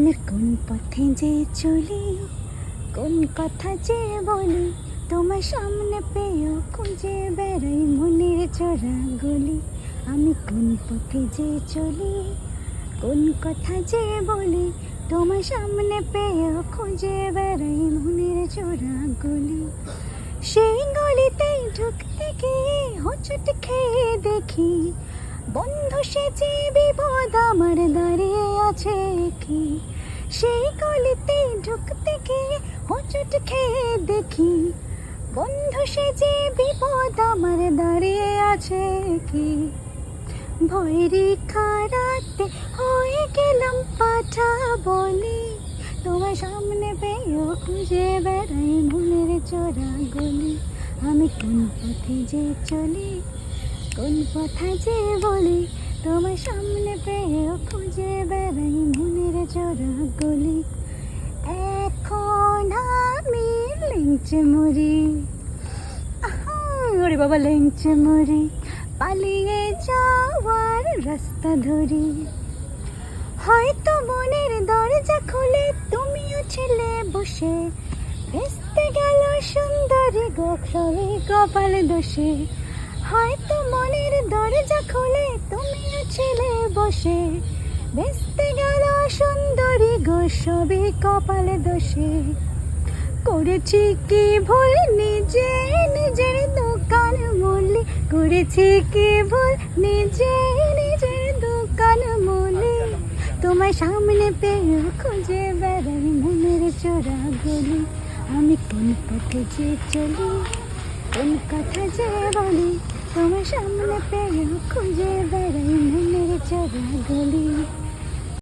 আমি কোন পথে যে চলি, কোন কথা যে বলি, তোমার সামনে পেয়েও খুঁজে বেড়াই মনের চোরা গলি। আমি কোন পথে যে চলি, কোন কথা যে বলি, তোমার সামনে পেয়েও খুঁজে বেড়াই মনের চোরা গলি। সেই গলিতেই ঢুকতে গিয়ে হোঁচট খেয়ে দেখি, বন্ধু সেজে বিপদ আমার দাঁড়িয়ে আছে কি। সেই গলিতেই ঢুকতে গিয়ে হোঁচট খেয়ে দেখি, বন্ধু সেজে বিপদ আমার দাঁড়িয়ে আছে কি। ভয়েরই খারাতে হয়ে গেলাম পাঠা বলি, তোমার সামনে পেয়েও খুঁজে বেড়াই মনের চোরা গলি। আমি কোন পথে যে চলি, কোন কথা যে বলি, তোমার সামনে পেয়েও খুঁজে বেড়াই মনের চোরা গলি। এখন আমি লেংচে মরি, ওরে বাবা লেংচে মরি, পালিয়ে যাওয়ার রাস্তা ধরি। হয়তো মনের দরজা খুলে তুমিও ছিলে বসে, ভেস্তে গেল সুন্দরী গোখরে কপাল দোষে। হয়তো মনের দরজা খুলে তুমিও ছিলে বসে, ভেস্তে গেল সুন্দরী গোসবে কপাল দোষে। করেছি কি ভুল নিজে নিজের দোকান মলি, করেছি কি ভুল নিজে নিজের দোকান মলি। তোমার সামনে পেয়েও খুঁজে বেড়াই মনের চোরা গলি। আমি কোন পথে যে চলি, কোন কথা যে বলি, তোমার সামনে পেয়েও খুঁজে বেড়াই মনের চোরা গলি।